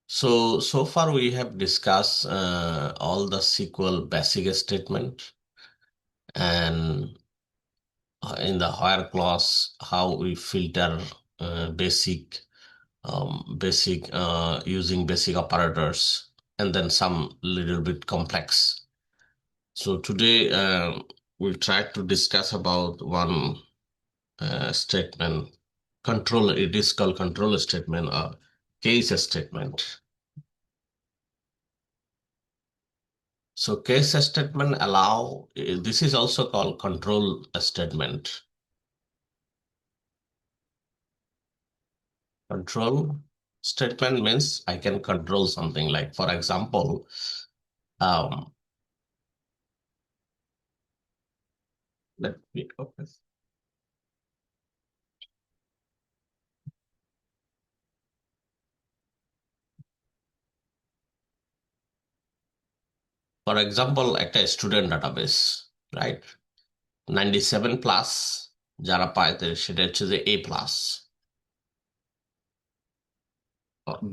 So far we have discussed all the SQL basic statement and in the where clause how we filter basic using basic operators and then some little bit complex. So today we'll try to discuss about one statement control. It is called control statement or case statement. So case statement allow, this is also called control statement. Control statement means I can control something, like for example, um, let me open. For example, একটা student database, right? 97 plus যারা পায় সেটা হচ্ছে যে A plus,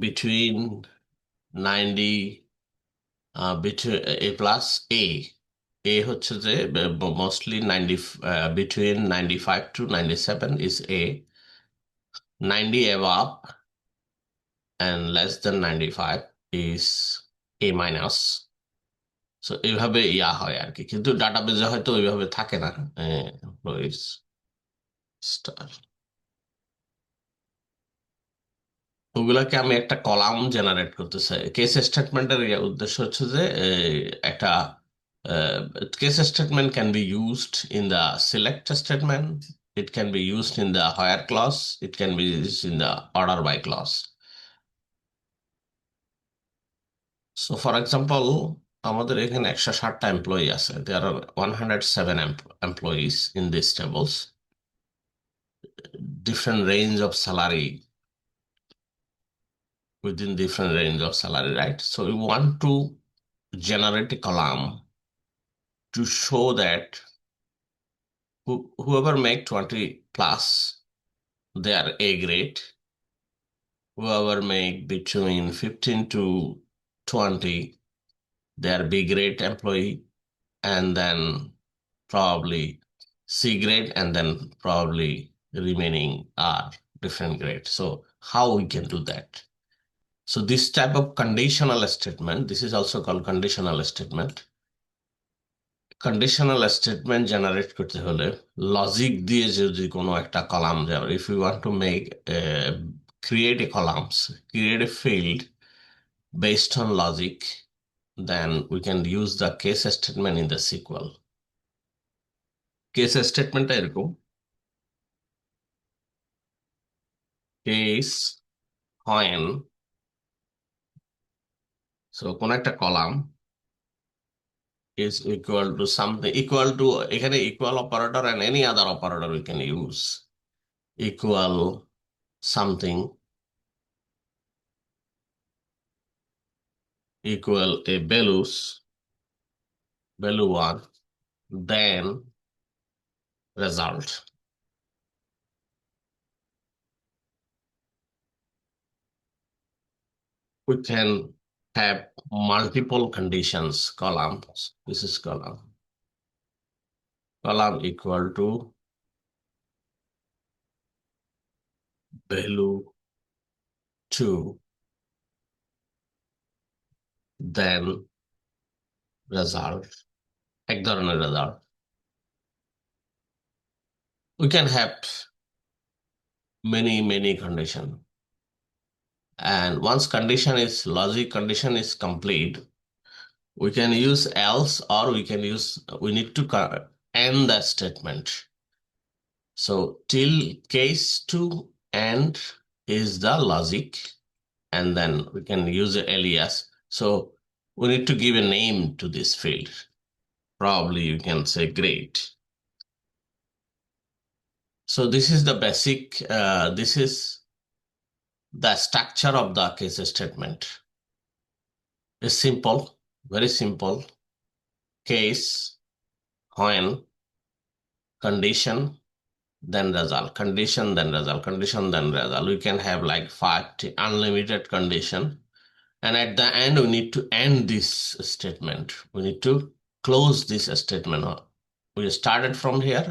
between 90 between A plus এ হচ্ছে যে mostly 90 between 95 to 97 is A, 90 above and less than 95 is A minus. So এইভাবে ইয়া হয় আর কি, কিন্তু ডাটাবেজে হয়তো ওইভাবে থাকে না। এমপ্লয়িজ স্টার, ওগুলাকে আমি একটা কলাম জেনারেট করতে চাই। কেস স্টেটমেন্টের উদ্দেশ্য হচ্ছে যে একটা case statement can be used in the select statement, it can be used in the where clause, it can be used in the order by clause. So for example, আমাদের এখানে 160টা এমপ্লয়ি আছে, there are 107 employees in this tables, different range of salary, within different range of salary, right? So we want to generate a column to show that whoever make 20 plus, they are A grade. Whoever make between 15 to 20, they are B grade employee, and then probably C grade, and then probably the remaining are different grade. So how we can do that? So this type of conditional statement, this is also called conditional statement. Conditional statement generate করতে হলে logic দিয়ে যদি কোনো একটা column যাবে, if we want to make create a columns, create a field based on logic, then we can use the case statement in the SQL. Case statement এরকম, case when, so কোন একটা column is equal to something, equal to, এখানে equal operator and any other operator we can use, equal something, equal a value 1, then result. We can have multiple conditions columns. This is column equal to value 2, then result, এক ধরনের result. We can have many condition, and once condition is logic condition is complete, we can use else, or we need to end the statement. So till case 2 end is the logic, and then we can use the alias. So we need to give a name to this field. Probably you can say grade. So this is the basic, this is the structure of the case statement. It's simple, very simple. Case, when, condition, then result, condition, then result, condition, then result. We can have like 5 unlimited condition, And at the end, we need to end this statement. We need to close this statement. We started from here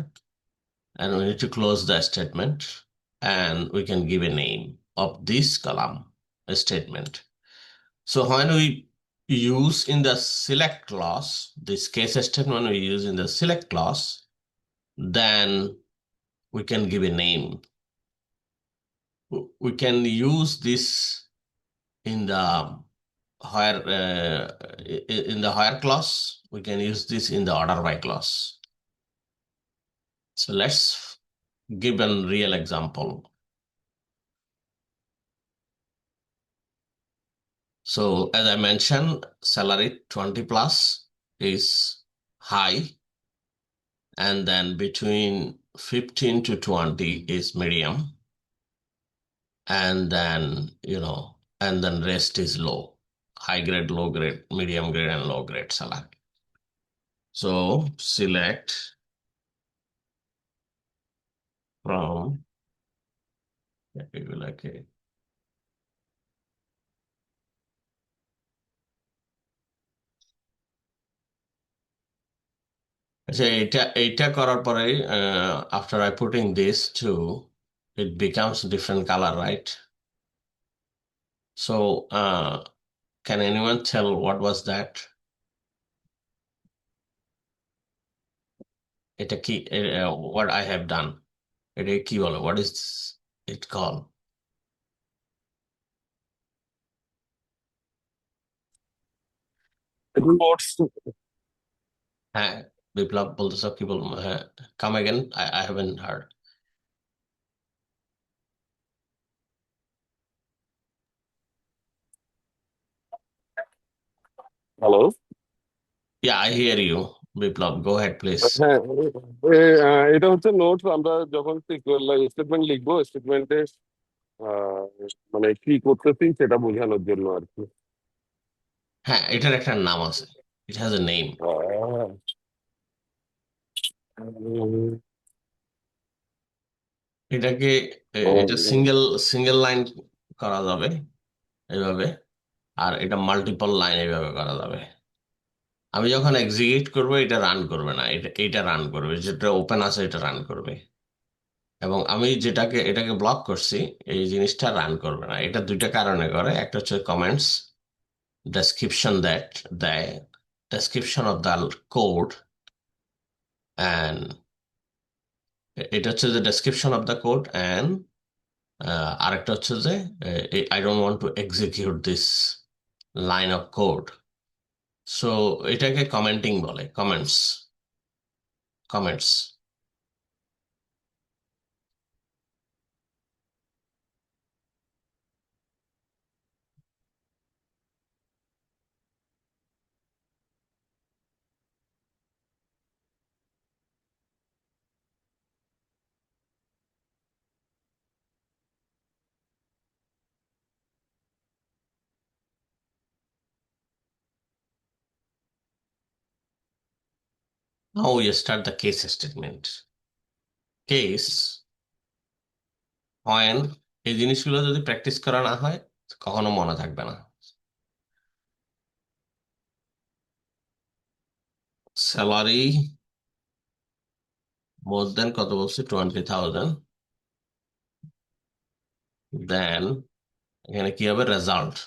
and we need to close the statement and we can give a name of this column, a statement. So when we use in the select clause, this case statement we use in the select clause, then we can give a name. We can use this in the higher in the higher clause. We can use this in the order by clause. So let's give a real example. So as I mentioned, salary 20 plus is high, and then between 15 to 20 is medium, and then and then rest is low. High grade, low grade, medium grade, and low grade salary. So select from, like a, আচ্ছা এইটা করার পরে after I putting this two, it becomes different color, right? So can anyone tell what was that? এটা কি what I have done? এটা কি বলে? What is it called? Notes. হ্যাঁ, বিপ্লব বলতেছ কি বলবো? হ্যাঁ, come again, I haven't heard. Hello. Yeah, I hear you, Biplab, go ahead please. হ্যাঁ, এটা হচ্ছে নোটস। আমরা যখন স্টেটমেন্ট লিখবো, স্টেটমেন্টে মানে কি করতেছি সেটা বোঝানোর জন্য আর কি। হ্যাঁ, এটার একটা নাম আছে, it has a name. আহ, উম, এটাকে এটা উম, সিঙ্গেল সিঙ্গেল লাইন করা যাবে এইভাবে, আর এটা মাল্টিপল লাইন এইভাবে করা যাবে। আমি যখন এক্সিকিউট করবো এটা রান করবে না, এটা রান করবে, যেটা ওপেন আছে এটা রান করবে। এবং আমি এটাকে ব্লক করছি, এই জিনিসটা রান করবে না। এটা দুইটা কারণে করে, একটা হচ্ছে কমেন্টস ডেসক্রিপশন দেয়, description of the code, and এটা হচ্ছে যে description of the code, and আরেকটা হচ্ছে যে I don't want to execute this line of code. So এটাকে কমেন্টিং বলে, comments. Now we start the case statement. Case when এই জিনিসগুলো যদি প্র্যাকটিস করা না হয় কখনো মনে থাকবে না। স্যালারি মোর দেন কত বলছি? 20,000। দেন এখানে কি হবে? Result.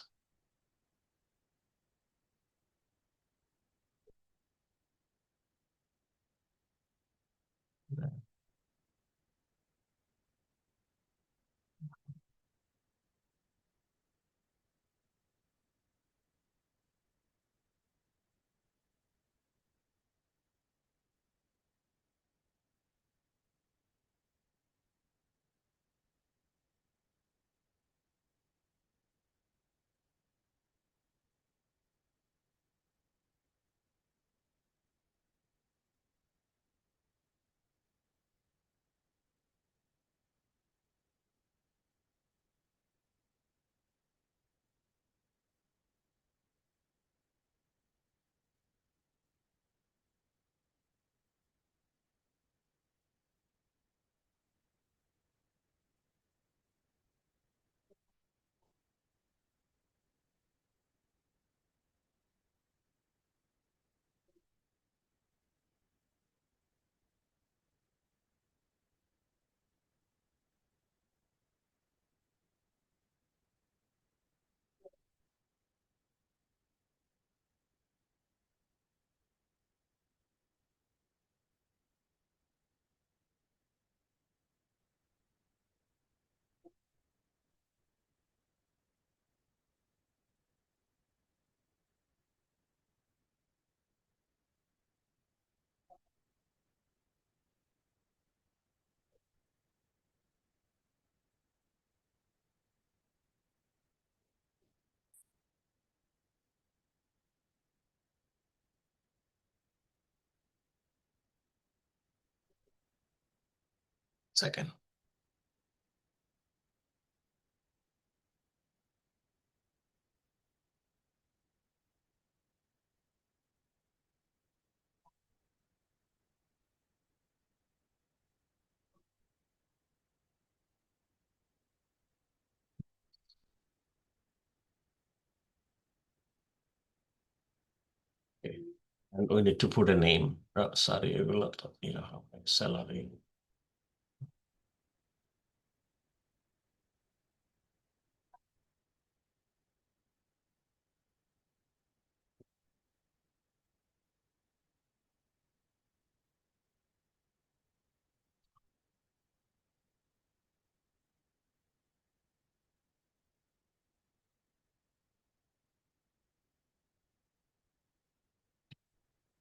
Second. Okay. And we need to put a name. Sorry, এগুলো তো ইয়ে হবে, salary.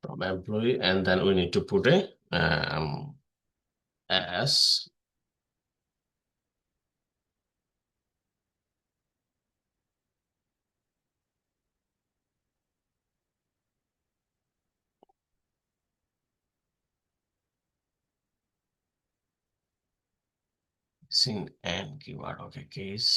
From employee, and then we need to put a as seen and keyword. Okay, case.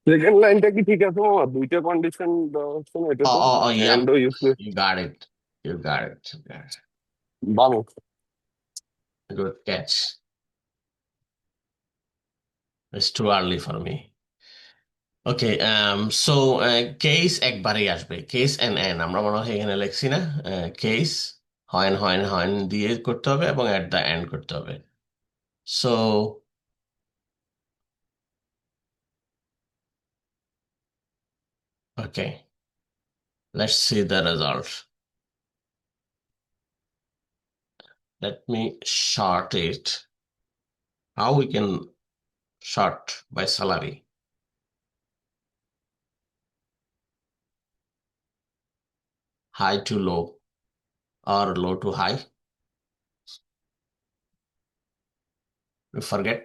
Second লাইনটা কি ঠিক আছে মামা? দুইটা কন্ডিশন দেওয়া হচ্ছে না Oh, এটাতে? oh, oh, yeah. এন্ডও ইউজ করে You got it. You got it. You got it. বামো। Good catch. It's too early for me. Okay, so case একবারই আসবে, কেস এন এন আমরা মনে হয় এখানে লিখছি না, কেস হয়েন হয়েন হয়েন দিয়ে করতে হবে এবং এট দ্য এন্ড করতে হবে। So okay, let's see the result. Let me short it. How we can short by salary? High to low or low to high? We forget.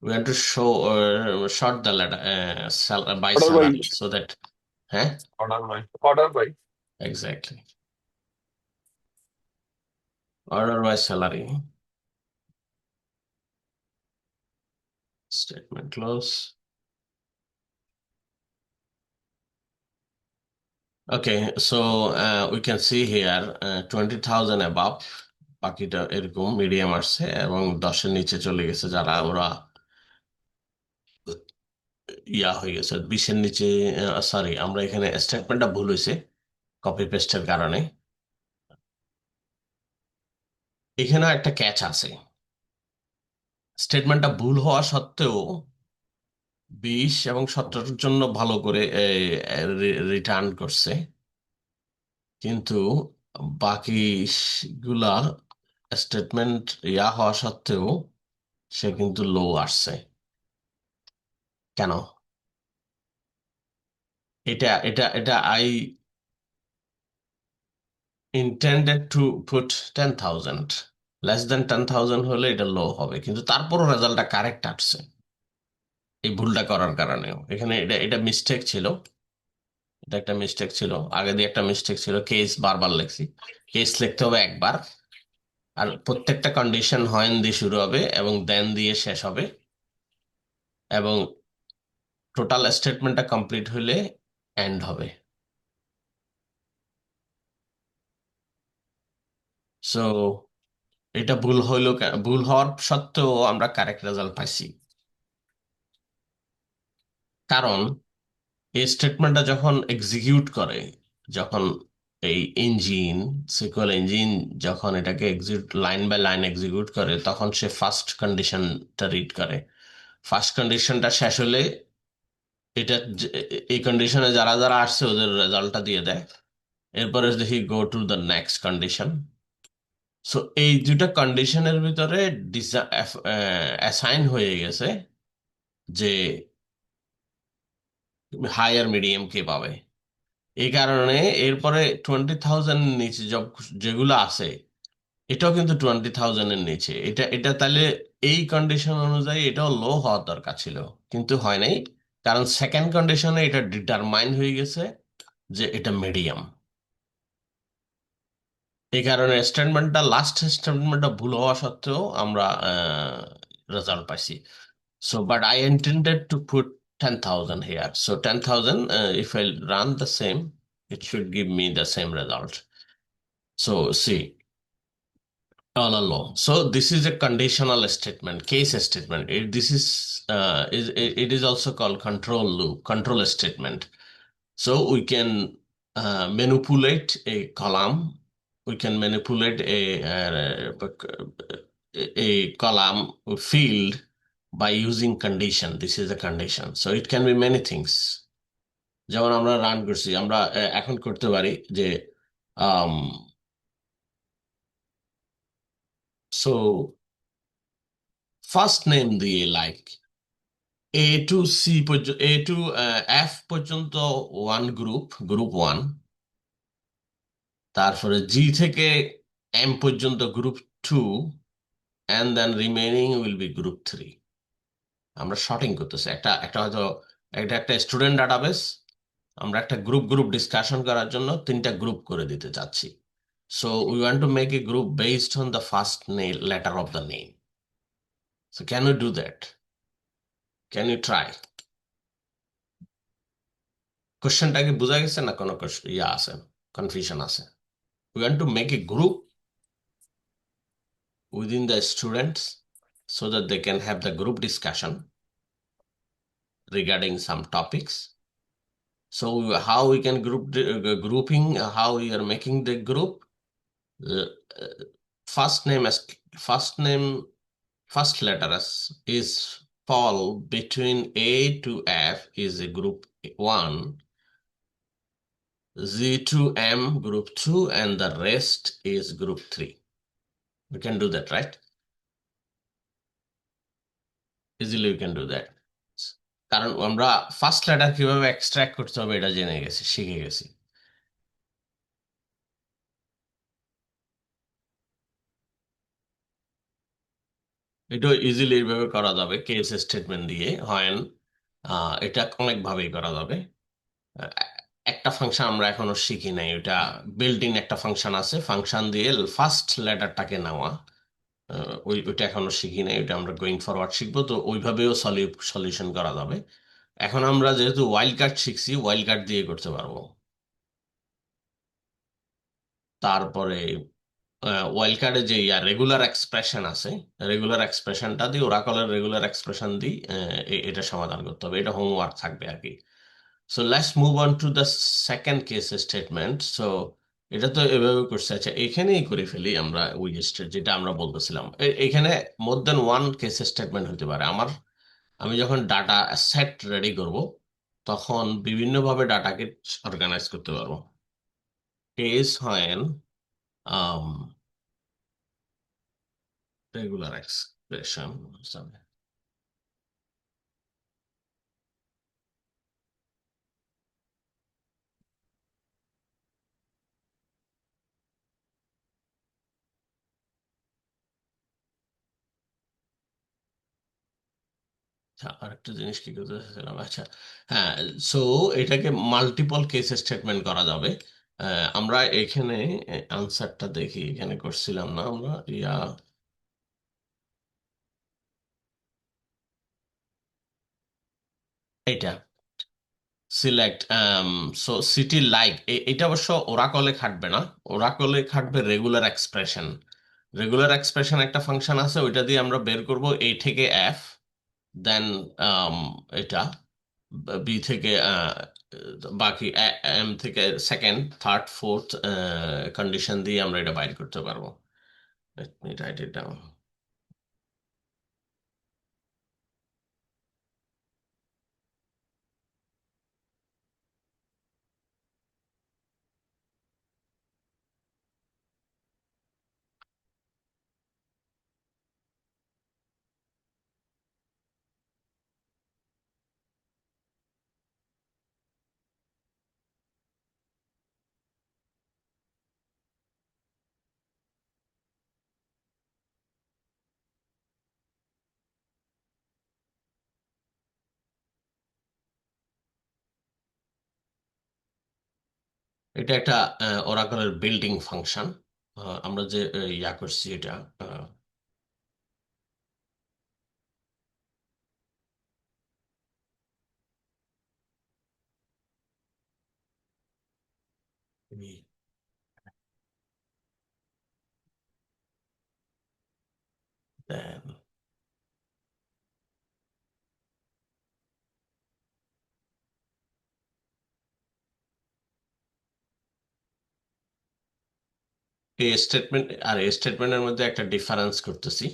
We want to show short the letter by order by, salary so that, huh? Order by. Exactly. Order by salary. Statement close. Okay, so we can see here 20,000 above, বাকিটা এরকম medium আসছে এবং 10-এর নিচে চলে গেছে যারা, ওরা ইয়া হয়ে গেছে 20-এর নিচে। সরি, আমরা এখানে স্টেটমেন্টটা ভুল হয়েছে কপি পেস্টের কারণে। এখানে একটা ক্যাচ আছে, স্টেটমেন্টটা ভুল হওয়া সত্ত্বেও 20 এবং 17-এর জন্য ভালো করে রিটার্ন করছে, কিন্তু বাকি গুলা স্টেটমেন্ট ইয়া হওয়া সত্ত্বেও সে কিন্তু লো আসছে কেন? এটা I intended to put 10,000, less than 10,000 হলে এটা লো হবে, কিন্তু তারপরও রেজাল্টটা কারেক্ট আসছে এই ভুলটা করার কারণেও। এখানে এটা এটা মিস্টেক ছিল, এটা একটা মিস্টেক ছিল, আগে দিয়ে একটা মিস্টেক ছিল, কেস বারবার লিখছি। কেস লিখতে হবে একবার, আর প্রত্যেকটা কন্ডিশন হয়েন দিয়ে শুরু হবে এবং দেন দিয়ে শেষ হবে, এবং টোটাল স্টেটমেন্টটা কমপ্লিট হলে এন্ড হবে। সো এটা ভুল হইলো ভুল হওয়ার সত্ত্বেও আমরা কারেক্ট রেজাল্ট পাইছি, কারণ এই স্টেটমেন্টটা যখন এক্সিকিউট করে, যখন এই ইঞ্জিন, সিকুয়েল ইঞ্জিন যখন এটাকে execute line by line execute করে, তখন সে ফার্স্ট কন্ডিশনটা রিড করে। ফার্স্ট কন্ডিশনটা শেষ হলে এটা এই কন্ডিশনে যারা যারা আসছে ওদের রেজাল্টটা দিয়ে দেয়, এরপরে দেখি go to the next condition. So এই দুটা কন্ডিশনের ভিতরে অ্যাসাইন হয়ে গেছে যে হায়ার মিডিয়াম কে পাবে। এই কারণে এরপরে 20,000 নিচে যেগুলো আছে, এটাও কিন্তু 20,000 নিচে। এটা এটা তাহলে এই কন্ডিশন অনুযায়ী এটাও লো হওয়ার দরকার ছিল, কিন্তু হয় নাই। কারণ সেকেন্ড কন্ডিশনে এটা ডিটারমাইন হয়ে গেছে যে এটা মিডিয়াম। এই কারণে স্টেটমেন্টটা, লাস্ট স্টেটমেন্টটা ভুল হওয়া সত্ত্বেও আমরা রেজাল্ট পাইছি। So, but I intended to put 10,000 here. So 10,000, if I run the same, it should give me the same result. So see, all along. So this is a conditional statement, case statement. This it is also called control loop, control statement. So we can manipulate a column. We can manipulate a column field by using condition. This is a condition. So it can be many things. যেমন আমরা run করছি, আমরা এখন করতে পারি যে um, so first name দিয়ে like A to পর্যন্ত ওয়ান গ্রুপ, গ্রুপ ওয়ান। তারপরে জি থেকে এম পর্যন্ত group two, and then remaining will be group three. আমরা শর্টিং করতেছি, একটা একটা হয়তো একটা একটা স্টুডেন্ট ডাটাবেস, আমরা একটা গ্রুপ গ্রুপ ডিসকাশন করার জন্য তিনটা গ্রুপ করে দিতে চাচ্ছি। So we want to make a group based on the first letter of the name. So can you do that? Can you try? কোশ্চেনটা কি বোঝা গেছে না কোনো ইয়া আছে, কনফিউশন আছে? We want to make a group within the students so that they can have the group discussion regarding some topics. So how we can grouping, how we are making the group. Uh, uh, first name as first name, first letter as is fall between A to F is a group 1, Z to M group 2, and the rest is group 3. We can do that, right? Easily we can do that. কারণ আমরা first letter কিভাবে extract করতে হবে এটা জেনে গেছি, শিখে গেছি। এটা ইজিলি এইভাবে করা যাবে, কেস স্টেটমেন্ট দিয়ে হয়। এটা অনেক ভাবেই করা যাবে। আহ, একটা ফাংশন আমরা এখনো শিখি নাই, ওটা বিল্ট ইন একটা ফাংশন আছে, ফাংশন দিয়ে ফার্স্ট লেটারটাকে নেওয়া। ওইটা এখনো শিখি নাই, ওইটা আমরা গোয়িং ফরওয়ার্ড শিখবো, তো ওইভাবেও সলিউশন করা যাবে। এখন আমরা যেহেতু ওয়াইল্ড কার্ড শিখছি, ওয়াইল্ড কার্ড দিয়ে করতে পারবো। তারপরে ওয়াইল্ড কার্ডে যে রেগুলার এক্সপ্রেশন আছে, রেগুলার এক্সপ্রেশনটা দিয়ে, ওরাকলের রেগুলার এক্সপ্রেশন দিয়ে এটা সমাধান করতে হবে। এটা হোমওয়ার্ক থাকবে আর কি। So let's move on to the second case statement. So এটা তো এভাবে করছে। আচ্ছা, এখানেই করে ফেলি আমরা ওই যেটা আমরা বলতেছিলাম। এখানে মোর দেন ওয়ান কেস স্টেটমেন্ট হতে পারে আমার। আমি যখন ডাটা সেট রেডি করব, তখন বিভিন্নভাবে ডাটাকে অর্গানাইজ করতে পারবো। কেস হয় রেগুলার এক্সপ্রেশন। আচ্ছা, আরেকটা জিনিস কি করতে চাচ্ছিলাম, আচ্ছা হ্যাঁ। সো এটাকে মাল্টিপল কেস স্টেটমেন্ট করা যাবে। আমরা এখানে আনসারটা দেখি, এখানে করছিলাম না আমরা এটা সিলেক্ট। সো সিটি লাইক, এটা অবশ্য ওরাকলে খাটবে না, ওরাকলে খাটবে রেগুলার এক্সপ্রেশন। রেগুলার এক্সপ্রেশন একটা ফাংশন আছে, ওইটা দিয়ে আমরা বের করব এ থেকে এফ, দেন এটা বি থেকে বাকি এম থেকে সেকেন্ড, থার্ড, ফোর্থ কন্ডিশন দিয়ে আমরা এটা বাইর করতে পারবো। Let me write it down. এটা একটা ওরাকলের বিল্ডিং ফাংশন। আমরা যে ইয়া করছি এটা। আহ, এই স্টেটমেন্ট আর এই স্টেটমেন্টের মধ্যে একটা ডিফারেন্স করতেছি।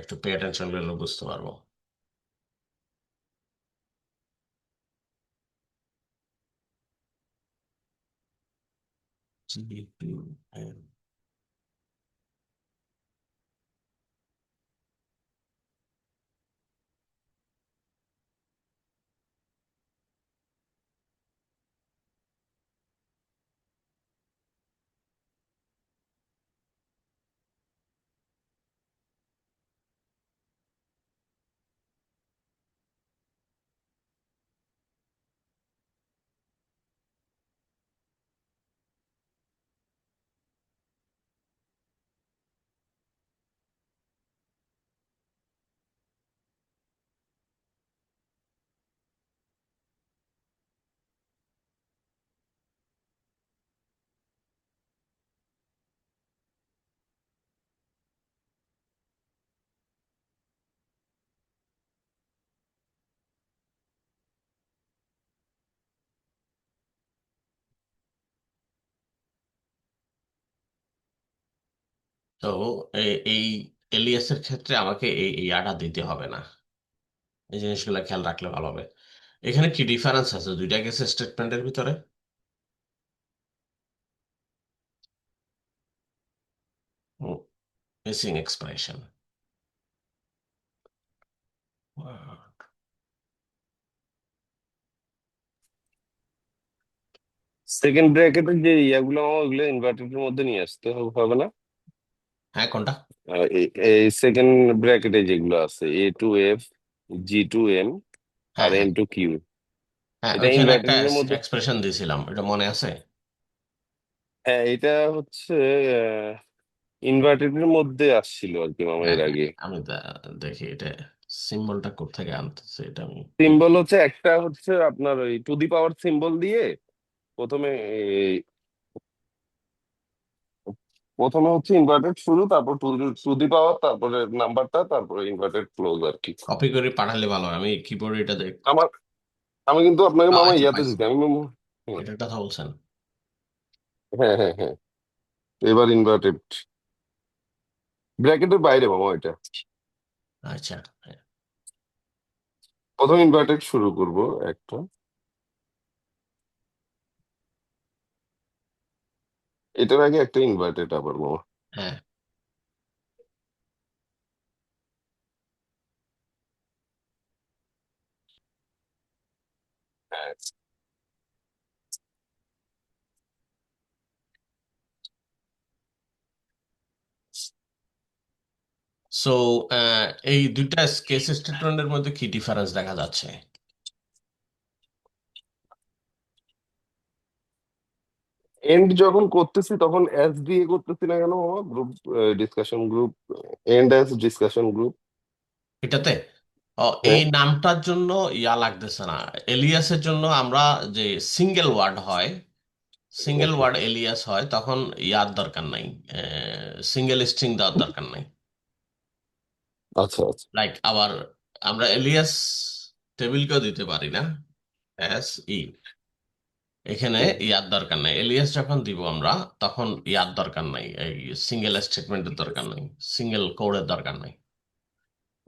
একটু পে অ্যাটেনশন করলে বুঝতে পারবো। তো এই এলিয়াস এর ক্ষেত্রে আমাকে এই ইয়াটা দিতে হবে না। এই জিনিসগুলো খেয়াল রাখলে ভালো হবে। এখানে কি ডিফারেন্স আছে দুইটা কেস স্টেটমেন্টের ভিতরে? Missing expression. সেকেন্ড ব্র্যাকেটের যে ইয়াগুলো ওগুলো ইনভার্টেডের মধ্যে নিয়ে আসতে হবে না? হ্যাঁ, কোনটা? এই সেকেন্ড ব্র্যাকেটে যেগুলো আছে A to F, G to M আর হ্যাঁ, হ্যাঁ, N to Q, হ্যাঁ, এটা ওইখানে একটা ইনভার্টেডের মধ্যে। এক্সপ্রেশন দিয়েছিলাম, এটা মনে আছে? হ্যাঁ, এটা হচ্ছে ইনভার্টেডের মধ্যে আসছিল আর কি মামা হ্যাঁ, এর হ্যাঁ, আগে। আমি দেখি এটা সিম্বলটা কোথেকে আনতেছে, এটা আমি সিম্বল হচ্ছে একটা হচ্ছে আপনার ওই টু দি পাওয়ার সিম্বল দিয়ে প্রথমে প্রথমে হচ্ছে ইনভার্টেড শুরু, তারপর টু দি পাওয়ার, তারপরে নাম্বারটা, তারপরে ইনভার্টেড ক্লোজ আর কি। কপি করে পাঠালে ভালো হয়। আমি কিবোর্ডে এটা দেখ। আমার আমি কিন্তু আপনাকে মামা আচ্ছা, ইয়াতে পাইছি। দিচ্ছি আমি হুম, এটার কথা বলছেন? হ্যাঁ হ্যাঁ হ্যাঁ, এবার ইনভার্টেড ব্র্যাকেটের বাইরে মামা এটা। আচ্ছা, হ্যাঁ, প্রথম ইনভার্টেড শুরু করব একটা, এটার আগে একটা ইনভার্টেড আবার মামা। হ্যাঁ। হ্যাঁ। সো এই দুইটা কেস স্টেটমেন্টের মধ্যে কি ডিফারেন্স দেখা যাচ্ছে? এন্ড যখন করতেছি তখন এস দিয়ে করতেছি না কেন মামা? Group discussion group, and S discussion group. এটাতে এই হ্যাঁ। নামটার জন্য ইয়া লাগতেছে না। এলিয়াসের জন্য আমরা যে সিঙ্গেল ওয়ার্ড হয়, সিঙ্গেল আচ্ছা ওয়ার্ড এলিয়াস হয়, তখন ইয়ার দরকার নাই, সিঙ্গেল স্ট্রিং দেওয়ার দরকার নাই। আচ্ছা আচ্ছা। লাইক আবার আমরা এলিয়াস টেবিলকেও দিতে পারি না, এস ই। এখানে হুম ইয়ার দরকার নাই। এলিয়াস যখন দিব আমরা, তখন ইয়ার দরকার নাই, এই সিঙ্গেল স্টেটমেন্টের দরকার নাই, সিঙ্গেল কোডের দরকার নাই।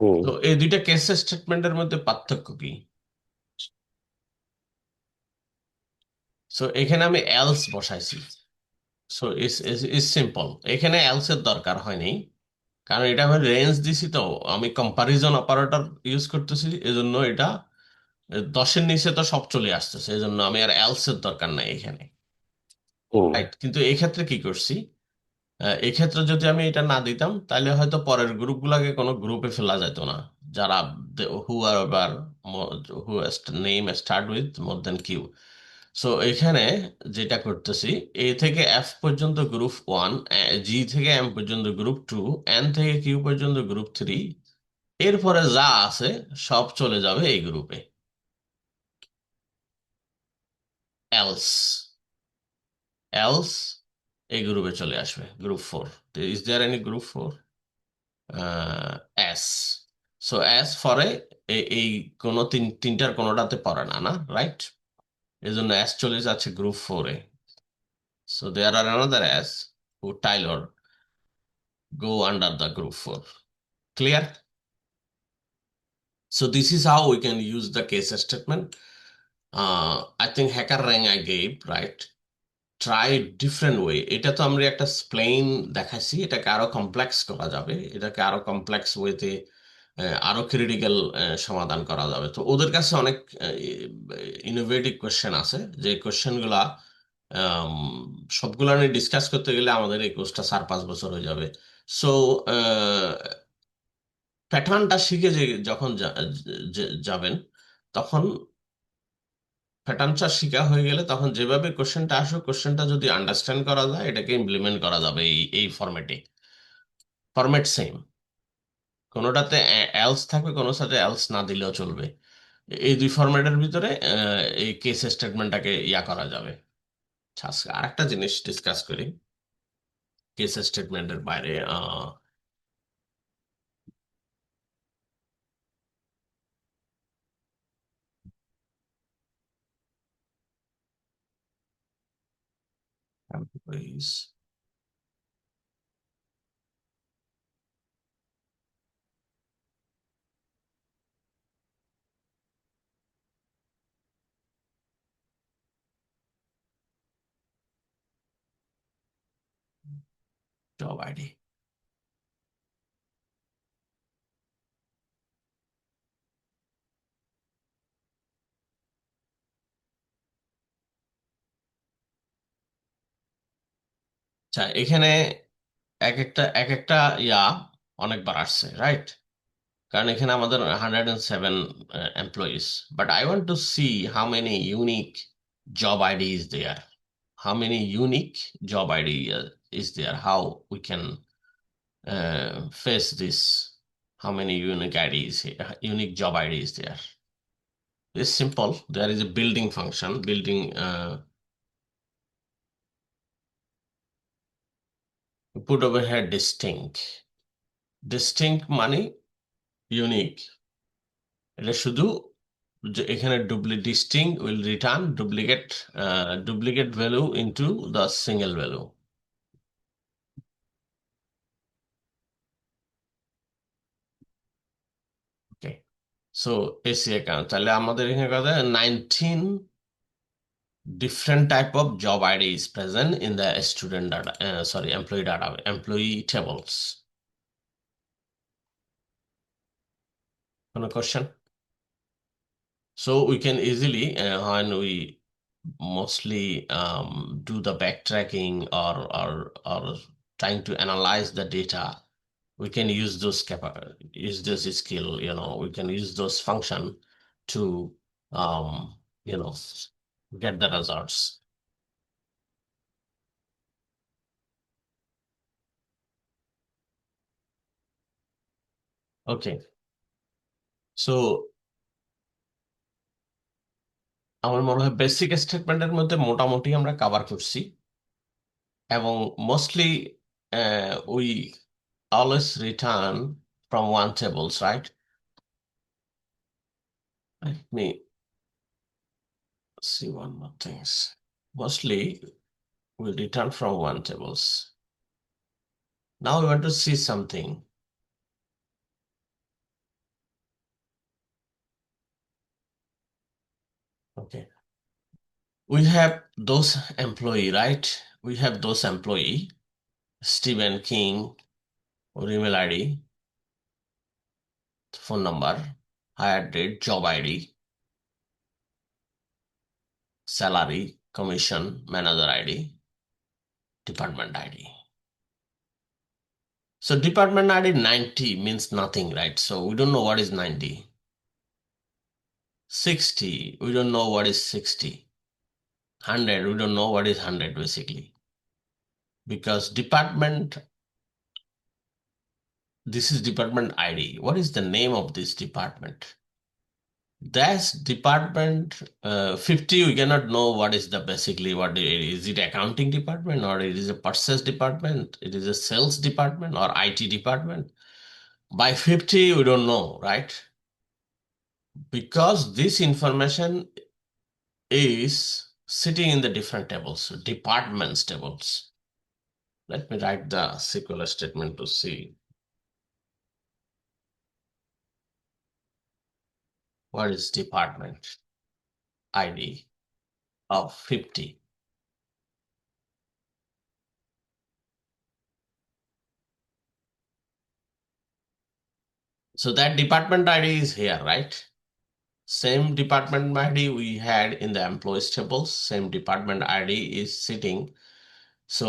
হুম তো এই দুইটা কেস স্টেটমেন্টের মধ্যে পার্থক্য কি? সো এখানে আমি এলস বসাইছি। সো ইস সিম্পল। এখানে এলস এর দরকার হয়নি, কারণ এটা আমি রেঞ্জ দিছি। তো আমি কম্পারিজন অপারেটর ইউজ করতেছি, এজন্য এটা 10-এর নিচে তো সব চলে আসতেছে, এজন্য আমি আর এলস এর দরকার নাই এখানে। হুম রাইট, কিন্তু এই ক্ষেত্রে কি করছি? এই ক্ষেত্রে যদি আমি এটা না দিতাম, তাহলে হয়তো পরের গ্রুপগুলোকে কোনো গ্রুপে ফেলা যেত না, যারা হু আর এবার who name start with more then Q. So এখানে যেটা করতেছি, এ থেকে এফ পর্যন্ত গ্রুপ 1, জি থেকে এম পর্যন্ত গ্রুপ 2, এন থেকে কিউ পর্যন্ত গ্রুপ 3, এরপরে যা আছে সব চলে যাবে এই গ্রুপে। এলস এলস এই গ্রুপে চলে আসবে, group 4। Is there any group 4? S. So S ফরে এই কোনো তিনটার কোনোটাতে পড়ে না, না, রাইট? এই জন্য এস চলে যাচ্ছে গ্রুপ 4-এ। So there are another S who Taylor go under the group 4. Clear? So this is how we can use the case statement. I think hacker rank I gave, right? Try different way. এটা তো আমরা একটা plane দেখাইছি, এটাকে আরো complex করা যাবে, এটাকে আরো কমপ্লেক্স ওয়েতে আরো ক্রিটিক্যাল সমাধান করা যাবে। তো ওদের কাছে অনেক ইনোভেটিভ কোশ্চেন আছে, যে কোশ্চেন গুলা সবগুলা নিয়ে ডিসকাস করতে গেলে আমাদের এই কোর্সটা 4-5 বছর হয়ে যাবে। সো প্যাটার্নটা শিখে যে যখন যাবেন, তখন প্যাটার্নটা শিখা হয়ে গেলে তখন যেভাবে কোশ্চেনটা আসবে, কোশ্চেনটা যদি আন্ডারস্ট্যান্ড করা যায়, এটাকে ইমপ্লিমেন্ট করা যাবে এই ফরম্যাটে। ফরম্যাট সেম, কোনোটাতে এলস থাকবে, কোনো সাথে এলস না দিলেও চলবে। এই দুই ফরম্যাটের ভিতরে এই কেস স্টেটমেন্টটাকে ইয়া করা যাবে। আচ্ছা, আজকে আরেকটা জিনিস ডিসকাস করি কেস স্টেটমেন্টের বাইরে। Job ID. আচ্ছা, এখানে এক একটা ইয়া অনেকবার আসছে, রাইট? কারণ এখানে আমাদের 107 employees, but I want to see how many unique job ID is there, how many unique job ID is there, how we can face this, how many unique IDs, unique job ID is there. It's simple. There is a building function, building put over here distinct. Distinct মানে unique. এটা শুধু যে এখানে distinct will return duplicate value into the single value. Okay, so AC account, তাহলে আমাদের এখানে কথা 19 different type of job ID is present in the student data, sorry, employee data, employee tables. Any question? So we can easily, when we mostly do the backtracking or trying to analyze the data, we can use use this skill. We can use those function to um, you know get the results. Okay, so আমার মনে হয় basic স্টেটমেন্টের মধ্যে মোটামুটি আমরা cover করছি, এবং mostly we always return from one tables, right? Let me see one more things. Mostly we return from one tables. Now we want to see something. Okay, we have those employee, right? We have those employee, Stephen King, or email ID, phone number, hire date, job ID, salary, commission, manager ID, department ID. So department ID 90 means nothing, right? So we don't know what is 90. 60, we don't know what is 60. 100, we don't know what is 100 basically. Because department, this is department ID. What is the name of this department? That's department 50, we cannot know what is the basically what is it, accounting department, or it is a purchase department, it is a sales department, or IT department. By 50, we don't know, right? Because this information is sitting in the different tables, departments tables. Let me write the SQL statement to see what is department ID of 50. So that department ID is here, right? Same department ID we had in the employees tables, same department ID is sitting. So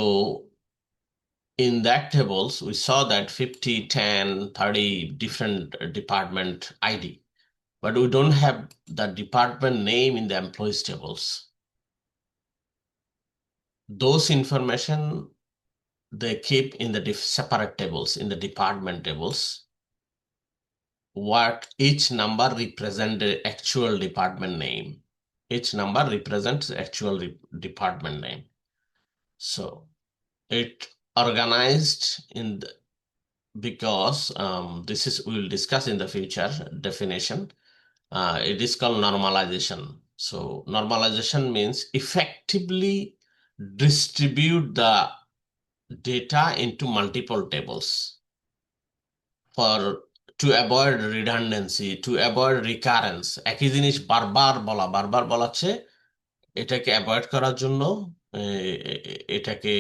in that tables, we saw that 50, 10, 30 different department ID, but we don't have the department name in the employees tables. Those information they keep in the separate tables, in the department tables. What each number represents the actual department name. Each number represents the actual department name. So it organized in the, because this is we will discuss in the future definition. It is called normalization. So normalization means effectively distribute the data into multiple tables for to avoid redundancy, to avoid recurrence. একই জিনিস বারবার বলাচ্ছে, এটাকে avoid করার জন্য এটাকে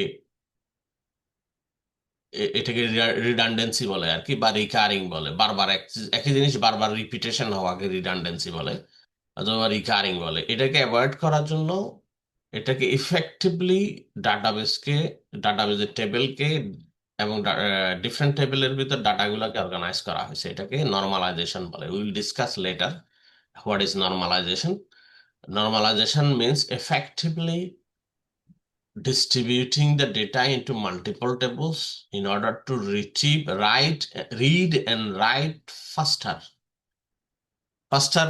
এটাকে redundancy বলে আর কি, বা রিকারিং বলে। বারবার একই জিনিস বারবার রিপিটেশন হওয়াকে রিডান্ডেন্সি বলে, অথবা রিকারিং বলে। এটাকে অ্যাভয়েড করার জন্য এটাকে ইফেক্টিভলি ডাটাবেসকে, ডাটাবেসের টেবিলকে এবং ডিফারেন্ট টেবিলের ভিতর ডাটাগুলোকে অর্গানাইজ করা হয়েছে। এটাকে নর্মালাইজেশন বলে। Will discuss later what is normalization. Normalization means effectively distributing the data into multiple tables in order to retrieve, read and write faster. ফাস্টার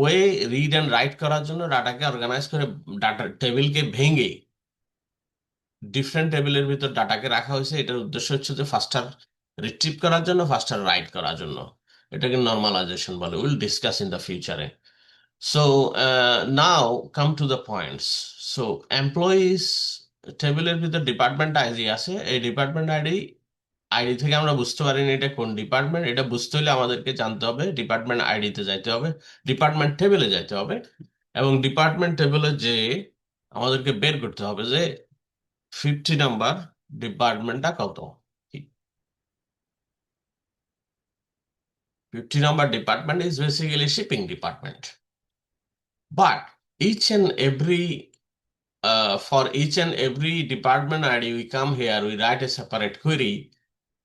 way read and right করার জন্য ডাটাকে অর্গানাইজ করে ডাটা টেবিলকে ভেঙে different টেবিলের ভিতর ডাটাকে রাখা হয়েছে। এটার উদ্দেশ্য হচ্ছে যে ফাস্টার রিট্রিভ করার জন্য, ফাস্টার রাইট করার জন্য। এটাকে নর্মালাইজেশন বলে। উইল ডিসকাস ইন দ্য ফিউচারে। So now come to the points. So employees টেবিলের ভিতর ডিপার্টমেন্ট আইডি আছে। এই ডিপার্টমেন্ট আইডি আইডি থেকে আমরা বুঝতে পারিনি এটা কোন ডিপার্টমেন্ট। এটা বুঝতে হলে আমাদেরকে জানতে হবে ডিপার্টমেন্ট আইডিতে যাইতে হবে, ডিপার্টমেন্ট টেবিলে যাইতে হবে, এবং ডিপার্টমেন্ট টেবিলে যে আমাদেরকে বের করতে হবে যে 50 নাম্বার ডিপার্টমেন্টটা কত। 50 number department is basically shipping department. But each and every for each and every department ID we come here, we write a separate query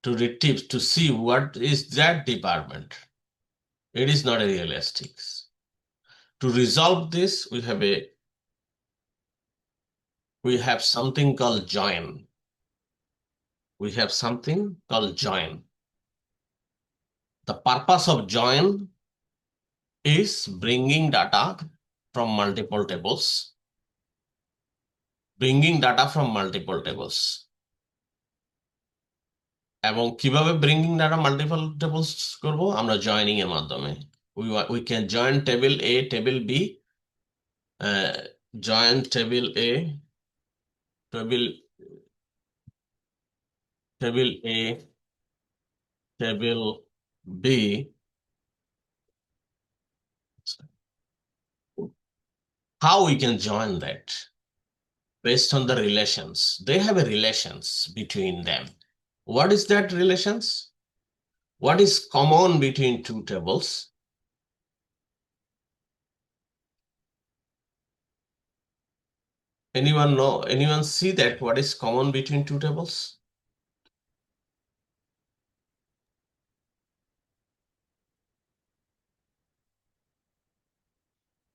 to retrieve to see what is that department. It is not a realistic. To resolve this, we have something called join. We have something called join. The purpose of join is bringing data from multiple tables. Bringing data from multiple tables. এবং কিভাবে bringing data multiple tables করব? আমরা joining এর মাধ্যমে। we can join table A, table B, join table A, table A, table B. How we can join that? Based on the relations. They have a relations between them. What is that relations? What is common between two tables? Anyone know? Anyone see that? What is common between two tables?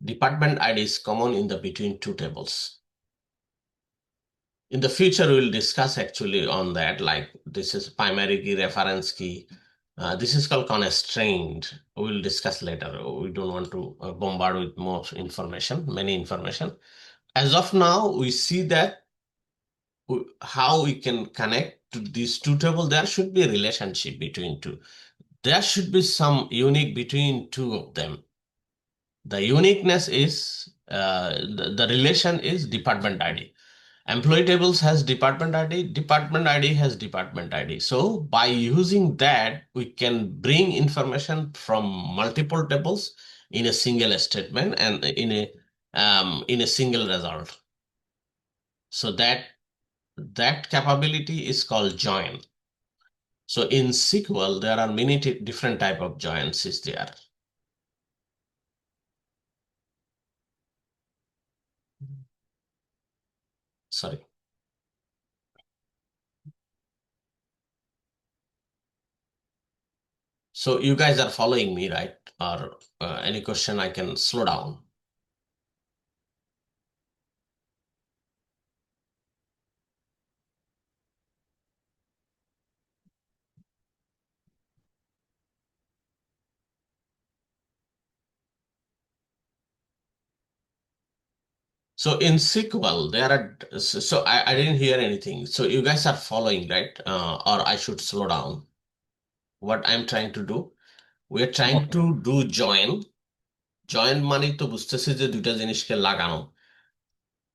Department ID is common in the between two tables. In the future, we'll discuss actually on that. Like this is primary key, reference key. This is called constrained. We'll discuss later. We don't want to bombard with more information, many information. As of now, we see that how we can connect to these two tables. There should be a relationship between two. There should be some unique between two of them. The uniqueness is the relation is department ID. Employee tables has department ID has department ID. So by using that, we can bring information from multiple tables in a single statement and in a single result. So that capability is called join. So in SQL, there are many different type of joins is there. Sorry. So you guys are following me, right? Or any question I can slow down. So in SQL, there are, so I didn't hear anything. So you guys are following, right? Or I should slow down. What I'm trying to do, we're trying to do join. Join মানে তো বুঝতেছি যে দুইটা জিনিসকে লাগানো।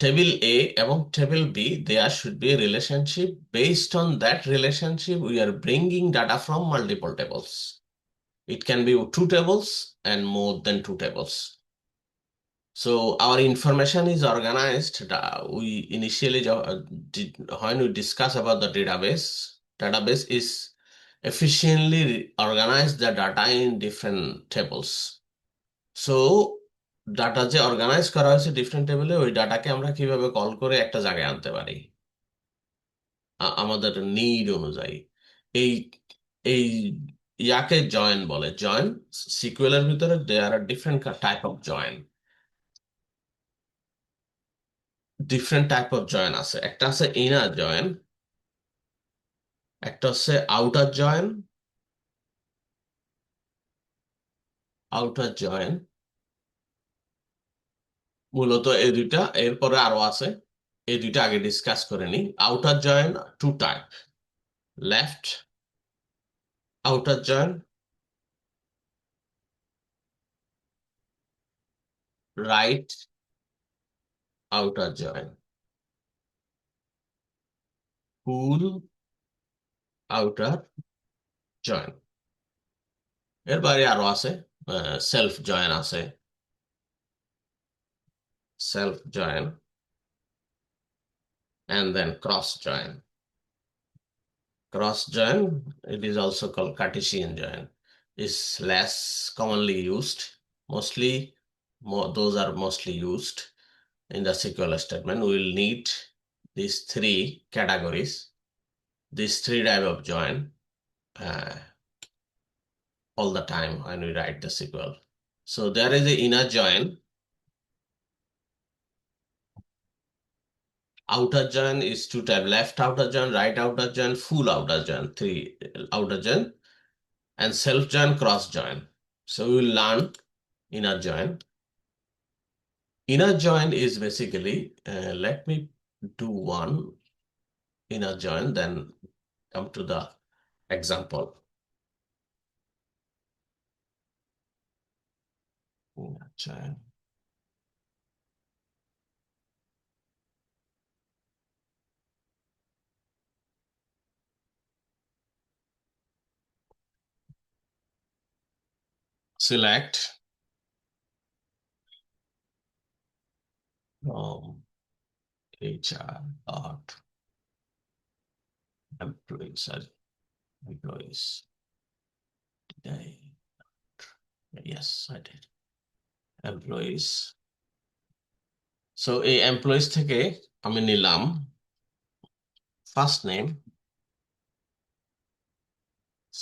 Table A এবং table B, there should be a relationship. Based on that relationship, we are bringing data from multiple tables. It can be two tables and more than two tables. So our information is organized. We initially, when we discuss about the database is efficiently organize the data in different tables. So data যে organise করা হয়েছে different টেবিলে, ওই ডাটাকে আমরা কিভাবে call করে একটা জায়গায় আনতে পারি আমাদের নিড অনুযায়ী। এই এই ইয়াকে জয়েন বলে। জয়েন সিকুয়েলের ভিতরে there are different type of join. Different type of join আছে। একটা আছে ইনার জয়েন, একটা হচ্ছে আউটার জয়েন। আউটার জয়েন মূলত এই দুইটা, এরপরে আরো আছে। এই দুইটা আগে ডিসকাস করে নি। Outer join two type, left outer join, right outer join, full outer join. এর বাইরে আরো আছে, সেলফ জয়েন আছে, self join and then cross join. Cross join, it is also called Cartesian join, is less commonly used. Mostly, those are mostly used in the SQL statement. We will need these three categories, these three type of join uh, all the time when we write the SQL. So there is a inner join. Outer join is two type: left outer join, right outer join, full outer join, three outer join, and self join, cross join. So we will learn inner join. Inner join is basically, let me do one inner join, then come to the example. Inner join. Select HR dot employees. Employees. Did I? Yes, I did. Employees. So এই employees থেকে আমি নিলাম first name,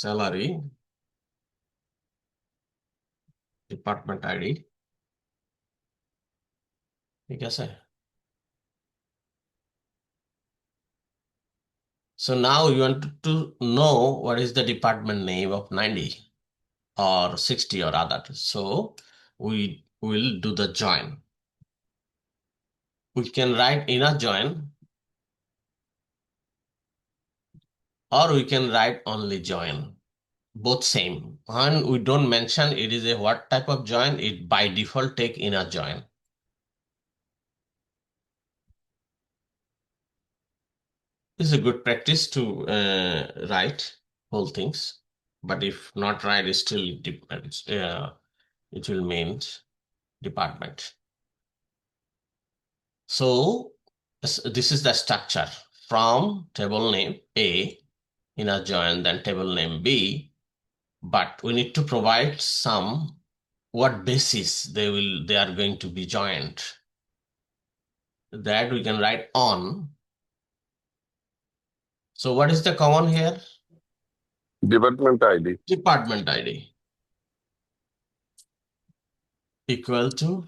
salary, department ID, ঠিক আছে? So now you want to know what is the department name of 90 or 60 or other. So we will do the join. We can write inner join, or we can write only join. Both same. When we don't mention it is a what type of join, it by default take inner join. This is a good practice to write whole things, but if not write, it still depends. It will mean department. So this is the structure from table name A, inner join, then table name B, but we need to provide some what basis they are going to be joined. That we can write on. So what is the common here? Department ID. Department ID equal to,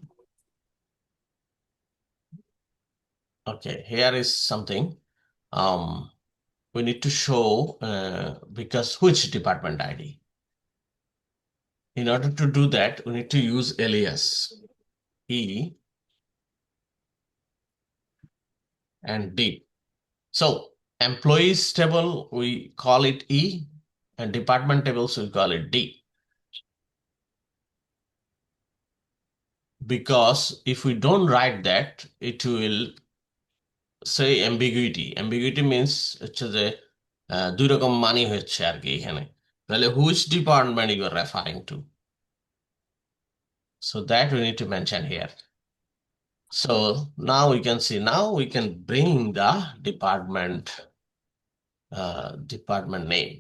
okay, here is something we need to show because which department ID. In order to do that, we need to use alias E and D. So employees table we call it E, and department tables we call it D. Because if we don't write that, it will say ambiguity. Ambiguity means হচ্ছে যে দুই রকম মানি হচ্ছে আর কি এখানে, তাহলে which department you are referring to. So that we need to mention here. So now we can see, now we can bring the department name.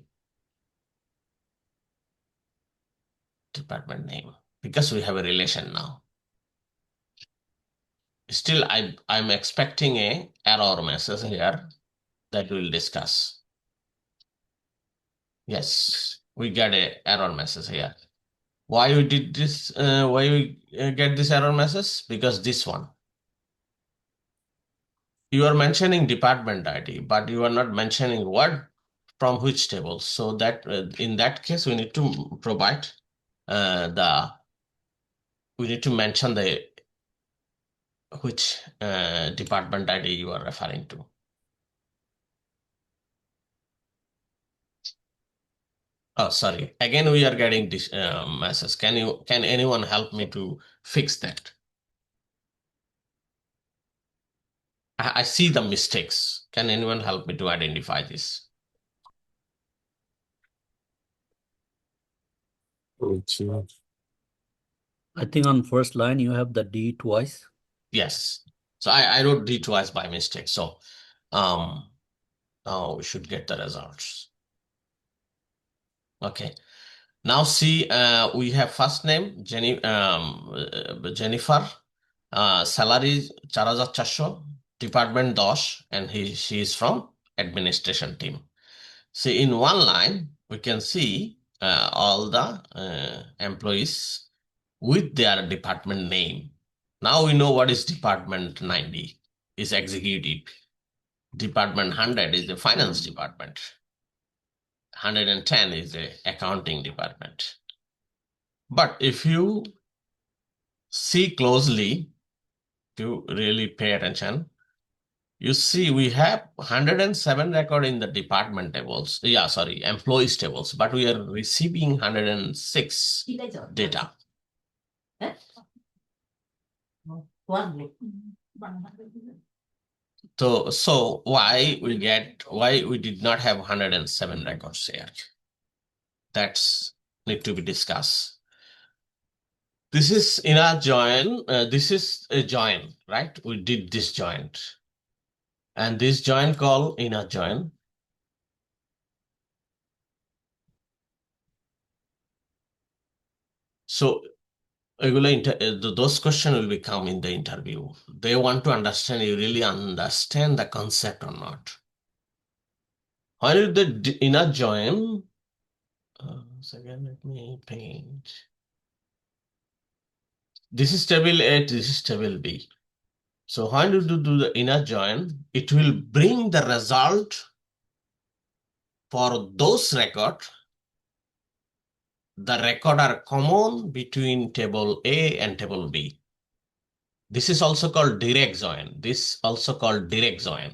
Department name, because we have a relation now. Still, I'm expecting a error message here that we'll discuss. Yes, we get a error message here. Why we did this? Why we get this error message? Because this one. You are mentioning department ID, but you are not mentioning what from which table. So that in that case, we need to provide we need to mention the which department ID you are referring to. Oh, sorry. Again, we are getting this message. Can anyone help me to fix that? I see the mistakes. Can anyone help me to identify this? আচ্ছা। I think on first line you have the D twice. Yes. So I wrote D twice by mistake. So now we should get the results. Okay. Now see, we have first name Jennifer, salary 4,400, department 10, and she is from administration team. See, in one line we can see all the employees with their department name. Now we know what is department 90 is executive. Department 100 is the finance department. 110 is the accounting department. But if you see closely, to really pay attention, you see we have 107 record in the department tables. Yeah, sorry, employees tables, but we are receiving 106 data. So why we did not have 107 records here? That's need to be discussed. This is in our join. This is a join, right? We did this joint, and this join call inner join. So those questions will become in the interview. They want to understand you really understand the concept or not. While the inner join, again, let me paint. This is table A, this is table B. So when you do the inner join, it will bring the result for those records, the record are common between table A and table B. This is also called direct join. This also called direct join.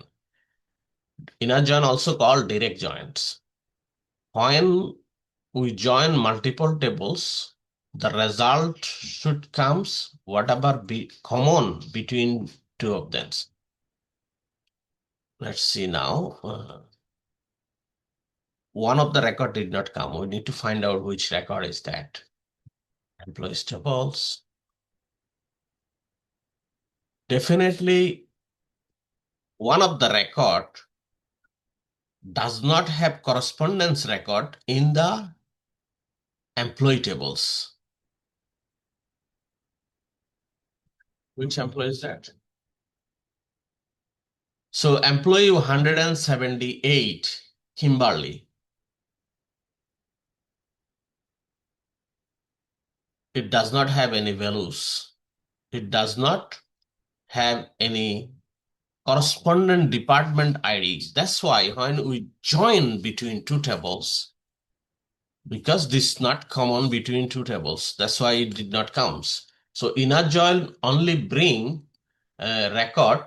Inner join also called direct joins. When we join multiple tables, the result should comes whatever be common between two of them. Let's see now. One of the record did not come. We need to find out which record is that. Employees tables. Definitely one of the record does not have correspondence record in the employee tables. Which employee is that? So employee 178, Kimberly. It does not have any values. It does not have any correspondent department IDs. That's why when we join between two tables, because this is not common between two tables, that's why it did not comes. So inner join only bring a record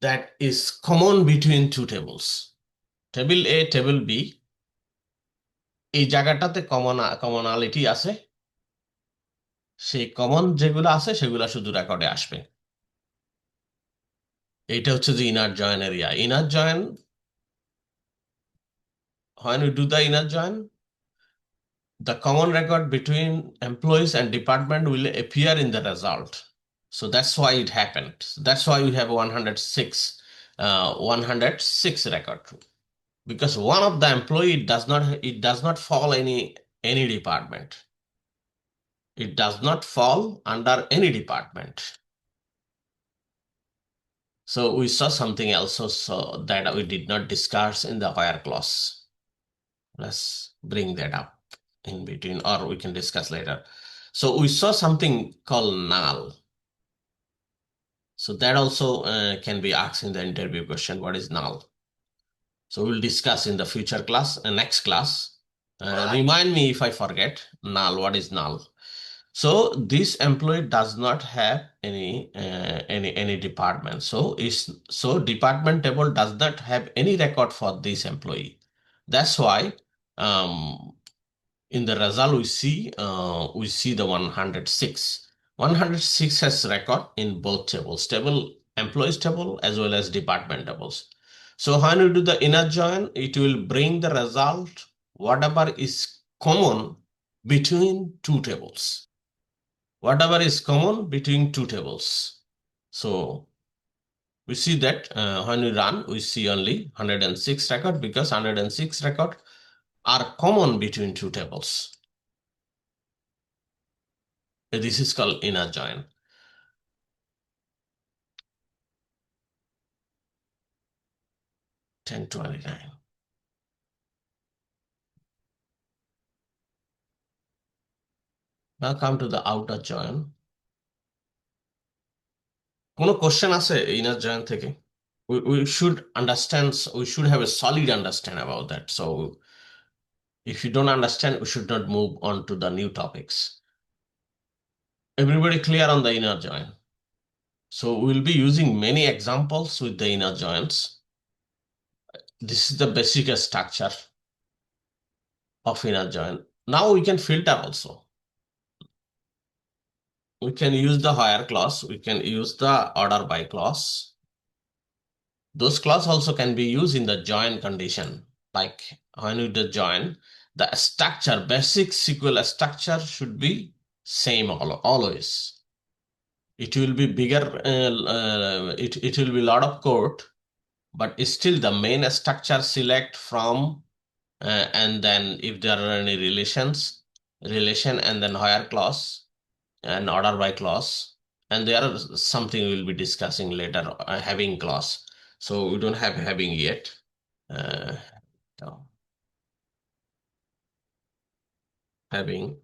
that is common between two tables. Table A, table B. এই জায়গাটাতে commonality আছে, সেই common যেগুলো আছে সেগুলো শুধু রেকর্ডে আসবে। এইটা হচ্ছে যে inner join area. Inner join, when we do the inner join, the common record between employees and department will appear in the result. So that's why it happened. That's why we have 106 record. Because one of the employee does not fall any department. It does not fall under any department. So we saw something else also that we did not discuss in the where clause. Let's bring that up in between, or we can discuss later. So we saw something called null. So that also can be asked in the interview question. What is null? So we'll discuss in the future class, next class. Remind me if I forget. Null, what is null? So this employee does not have any department. So department table does not have any record for this employee. That's why in the result we see the 106. 106 has record in both tables, employees table as well as department tables. So when you do the inner join, it will bring the result whatever is common between two tables. Whatever is common between two tables. So we see that when we run, we see only 106 record because 106 record are common between two tables. This is called inner join. $10.29. Now come to the outer join. কোনো question আছে inner join থেকে? We should understand, we should have a solid understanding about that. So if you don't understand, we should not move on to the new topics. Everybody clear on the inner join? So we'll be using many examples with the inner joins. This is the basic structure of inner join. Now we can filter also. We can use the where clause. We can use the order by clause. Those clause also can be used in the join condition. Like when we do join, the structure, basic SQL structure should be same always. It will be bigger, it will be a lot of code, but still the main structure select from, and then if there are any relation and then where clause and order by clause, and there are something we'll be discussing later, having clause. So we don't have having yet. No. Having.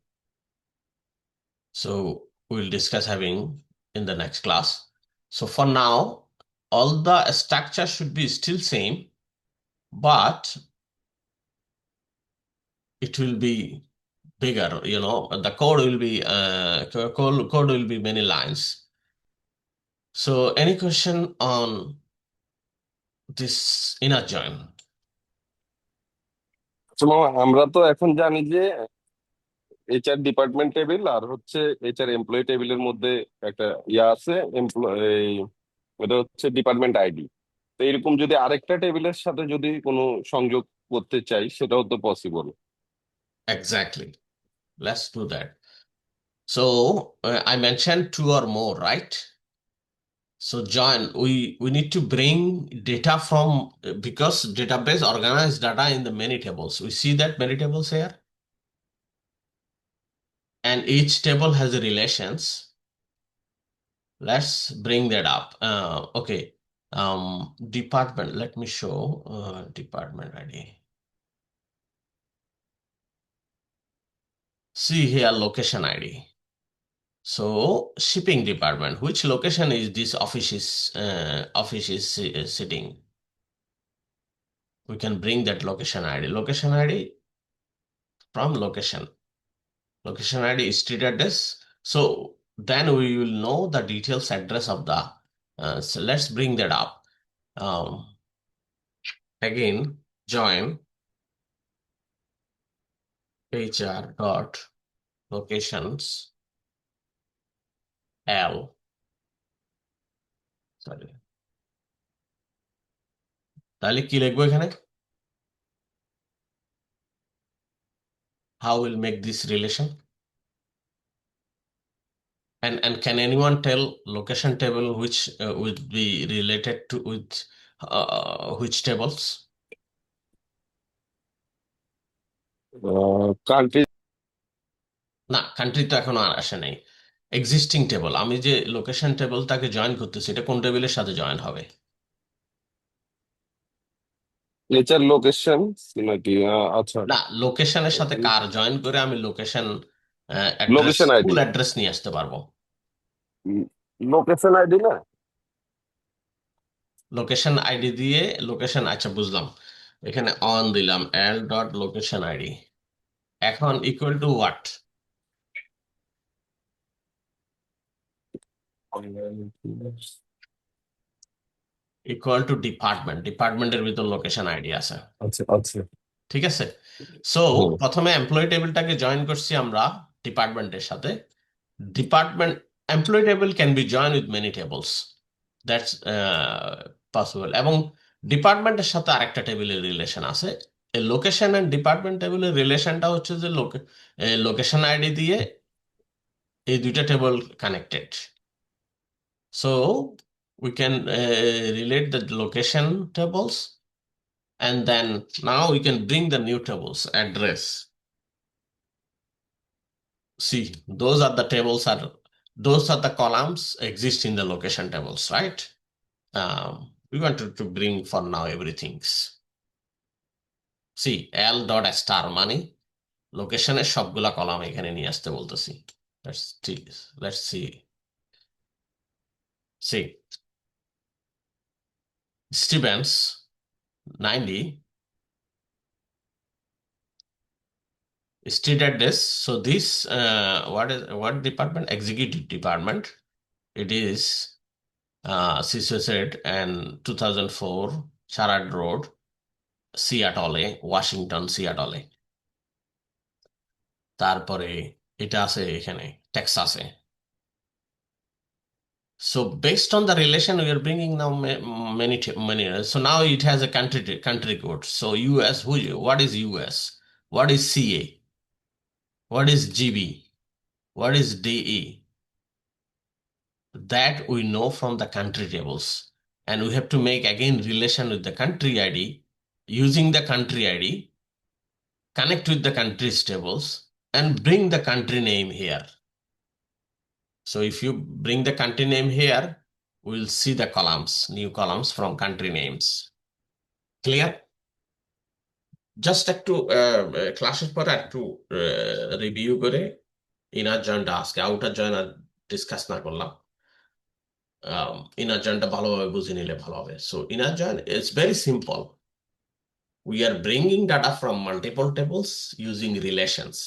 So we'll discuss having in the next class. So for now, all the structure should be still same. but it will be bigger, the code will be code will be many lines. So any question on this inner join? আচ্ছা মামা, আমরা তো এখন জানি যে HR department table আর হচ্ছে HR employee টেবিলের মধ্যে একটা ইয়া আছে, এই এটা হচ্ছে ডিপার্টমেন্ট আইডি। তো এরকম যদি আরেকটা টেবিলের সাথে যদি কোনো সংযোগ করতে চাই সেটাও তো possible. Exactly. Let's do that. So I mentioned two or more, right? So join, we need to bring data from, because database organizes data in the many tables. We see that many tables here, and each table has relations. Let's bring that up. Okay. Department, let me show department ID. See here location ID. So shipping department, which location is this office is sitting? We can bring that location ID. Location ID from location. Location ID is street address. So then we will know the details address of the. So let's bring that up. Again, join HR dot locations L. Sorry. তাহলে কি লিখবো এখানে? How will make this relation? And can anyone tell location table which would be related to with which tables? Country. না, country তো এখনো আর আসে নাই। Existing table, আমি যে লোকেশন টেবলটাকে জয়েন করতেছি এটা কোন টেবিলের সাথে জয়েন হবে? এইচআর লোকেশন নাকি? আচ্ছা, না, লোকেশনের সাথে কার জয়েন করে আমি location address, location ID. Full address নিয়ে আসতে পারবো? লোকেশন আইডি না? লোকেশন আইডি দিয়ে লোকেশন, আচ্ছা বুঝলাম। এখানে অন দিলাম এল ডট লোকেশন আইডি। এখন equal to what? Equal to department. ডিপার্টমেন্টের ভিতর লোকেশন আইডি আছে। আচ্ছা আচ্ছা। ঠিক আছে। সো হুম। প্রথমে এমপ্লয়ি টেবিলটাকে জয়েন করছি আমরা ডিপার্টমেন্টের সাথে। Department employee table can be join with many tables, that's possible. এবং ডিপার্টমেন্টের সাথে আরেকটা টেবিলের রিলেশন আছে। লোকেশন এন্ড ডিপার্টমেন্ট টেবিলের রিলেশনটা হচ্ছে যে লোকেশন আইডি দিয়ে এই দুইটা table connected. So we can relate the location tables, and then now we can bring the new tables address. See, those are the columns exist in the location tables, right? We wanted to bring for now everything. See, L dot star money location এর সবগুলা column এখানে নিয়ে আসতে বলতেছি। Let's see Stevens 90 street address. So this what department? Executive department. It is situated and 2004 Charad Road, Seattle, Washington, Seattle. তারপরে এটা আছে এখানে টেক্সাসে। So based on the relation we are bringing now many. So now it has a country code. So US, what is US? What is CA? What is GB? What is DE? That we know from the country tables, and we have to make again relation with the country ID. Using the country ID, connect with the country's tables and bring the country name here. So if you bring the country name here, we'll see the columns, new columns from country names. Clear? Just একটু ক্লাসের পর একটু review করে inner জয়েন্টটা আজকে outer joint are discuss না করলাম। Inner জয়েন্টটা ভালোভাবে বুঝে নিলে ভালো হবে। So inner joint is very simple. We are bringing data from multiple tables using relations.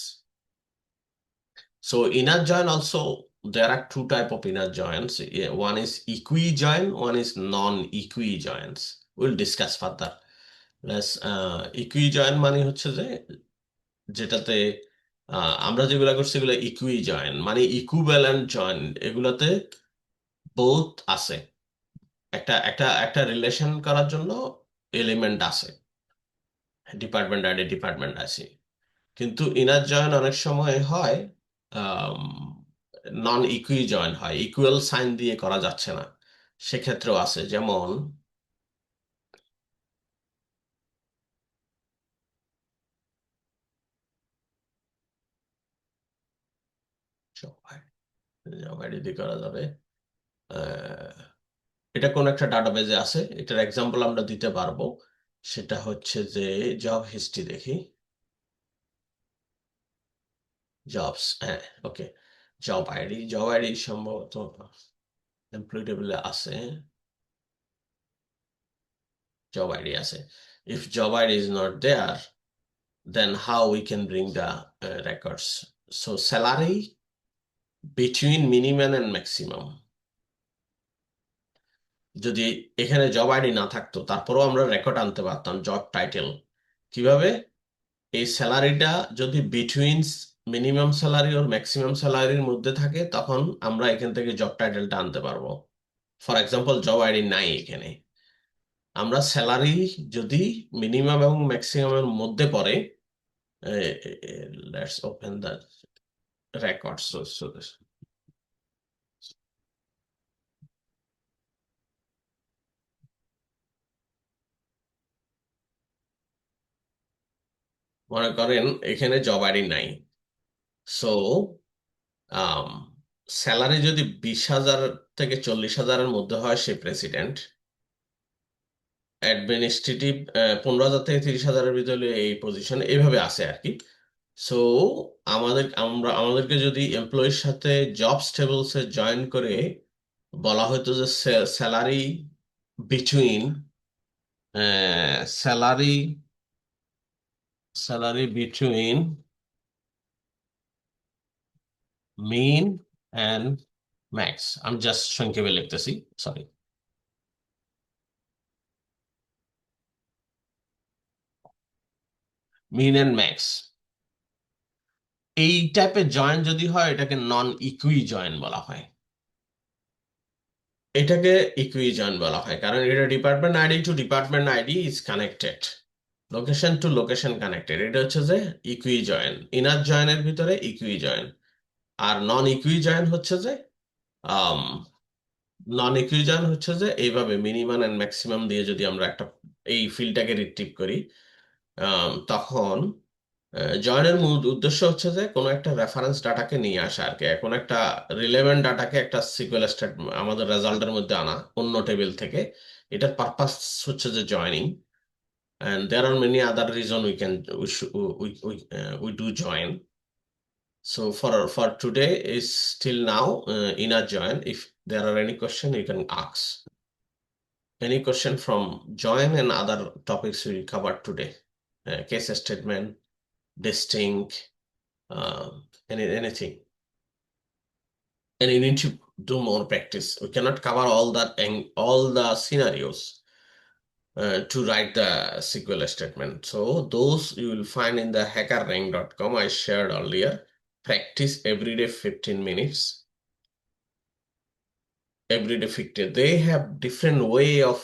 So inner join also, there are two type of inner joins. One is equi-join, one is non-equi-joins. We'll discuss further. equi-join মানে হচ্ছে যে যেটাতে আমরা যেগুলা করছি এগুলো equi-join মানে equivalent join, এগুলাতে বোথ আছে, একটা একটা একটা রিলেশন করার জন্য এলিমেন্ট আছে, ডিপার্টমেন্ট আছে। কিন্তু ইনার জয়েন অনেক সময় হয় নন ইকুই জয়েন হয়, ইকুয়াল সাইন দিয়ে করা যাচ্ছে না, সেক্ষেত্রেও আছে। যেমন জব আইডি দিয়ে করা যাবে। আহ, এটা কোন একটা ডাটাবেজে আছে, এটার এক্সাম্পল আমরা দিতে পারবো। সেটা হচ্ছে যে জব হিস্ট্রি দেখি, জবস, হ্যাঁ ওকে, জব আইডি সম্ভবত এমপ্লয়ি টেবিলে আছে, জব আইডি আছে। If job ID is not there, then how we can bring the records. So salary between minimum and maximum, যদি এখানে জব আইডি না থাকতো তারপরেও আমরা রেকর্ড আনতে পারতাম জব টাইটেল। কিভাবে? এই স্যালারিটা যদি বিটুইন মিনিমাম স্যালারি আর ম্যাক্সিমাম স্যালারির মধ্যে থাকে তখন আমরা এখান থেকে জব টাইটেলটা আনতে পারবো। ফর এক্সাম্পল জব আইডি নাই এখানে, আমরা স্যালারি যদি মিনিমাম এবং ম্যাক্সিমামের মধ্যে পড়ে, let's open the records. So this, মনে করেন এখানে জব আইডি নাই, সো স্যালারি যদি 20,000 থেকে 40,000-এর মধ্যে হয় সে প্রেসিডেন্ট, অ্যাডমিনিস্ট্রেটিভ 15,000 থেকে 30,000-এর ভিতরে এই পজিশন, এইভাবে আছে আর কি। সো আমাদেরকে যদি এমপ্লয়ির সাথে জবস টেবলসে জয়েন করে বলা হতো যে salary between salary salary between min and max, আমি জাস্ট সংক্ষেপে লিখতেছি, সরি, মিন অ্যান্ড ম্যাক্স, এই টাইপের জয়েন যদি হয় এটাকে নন ইকুই জয়েন বলা হয়। এটাকে ইকুই জয়েন বলা হয় কারণ এটা department ID to department ID is connected, location to location connected. এটা হচ্ছে যে ইকুই জয়েন, ইনার জয়েনের ভিতরে ইকুই জয়েন। আর নন ইকুই জয়েন হচ্ছে যে নন ইকুইজন হচ্ছে যে এইভাবে মিনিমাম এন্ড ম্যাক্সিমাম দিয়ে যদি আমরা একটা এই ফিল্ডটাকে রিট্রিভ করি, তখন জয়েনের মূল উদ্দেশ্য হচ্ছে যে কোনো একটা রেফারেন্স ডাটাকে নিয়ে আসা আর কি, কোনো একটা রিলেভেন্ট ডাটাকে একটা সিকুয়েল স্টেট আমাদের রেজাল্টের মধ্যে আনা অন্য টেবিল থেকে। এটার পারপাস হচ্ছে যে joining, and there are many other reason we do join. So for today is till now inner join. If there are any question you can ask. Any question from join and other topics we covered today? Case statement, distinct, anything. And you need to do more practice. We cannot cover all that and all the scenarios to write the SQL statement. So those you will find in the hackerrank.com I shared earlier. Practice every day 15 minutes. Every day 15. They have different way of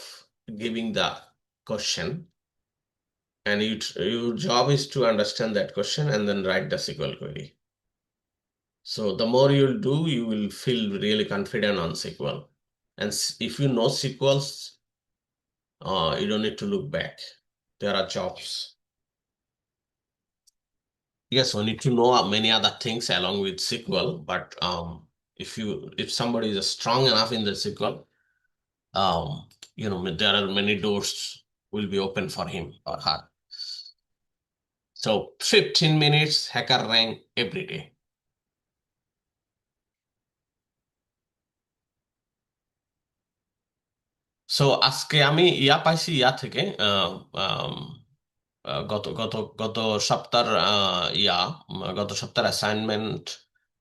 giving the question. And your job is to understand that question and then write the SQL query. So the more you'll do, you will feel really confident on SQL. And if you know SQLs, you don't need to look back. There are jobs. Yes, we need to know many other things along with SQL, but if somebody is strong enough in the SQL, there are many doors will be open for him or her. So 15 minutes hacker rank every day. So আজকে আমি ইয়া পাইছি, ইয়া থেকে গত গত গত সপ্তাহের গত সপ্তাহের অ্যাসাইনমেন্ট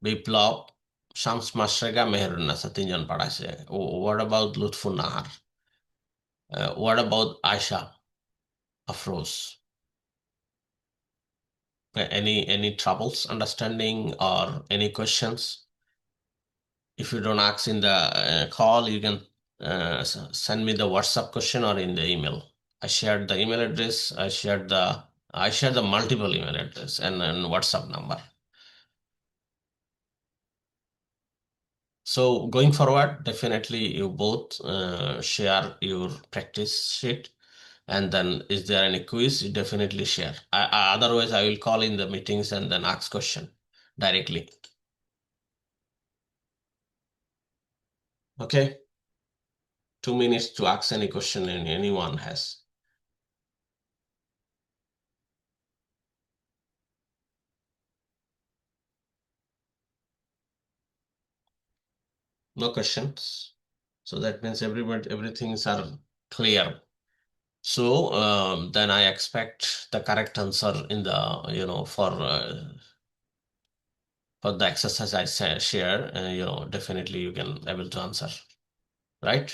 বিপ্লব, শামস মাশরেকা, মেহেরুন্নেসা তিনজন পাঠাইছে। What about Lutfun Nahar? What about Ayesha Afroz? Any troubles understanding or any questions? If you don't ask in the call, you can send me the WhatsApp question or in the email. I shared the email address. I shared the multiple email address and WhatsApp number. So going forward, definitely you both share your practice sheet, and then is there any quiz? You definitely share. Otherwise, I will call in the meetings and then ask question directly. Okay. 2 minutes to ask any question anyone has. No questions. So that means everything's are clear. So then I expect the correct answer in the, for the exercise I share, definitely you can able to answer, right?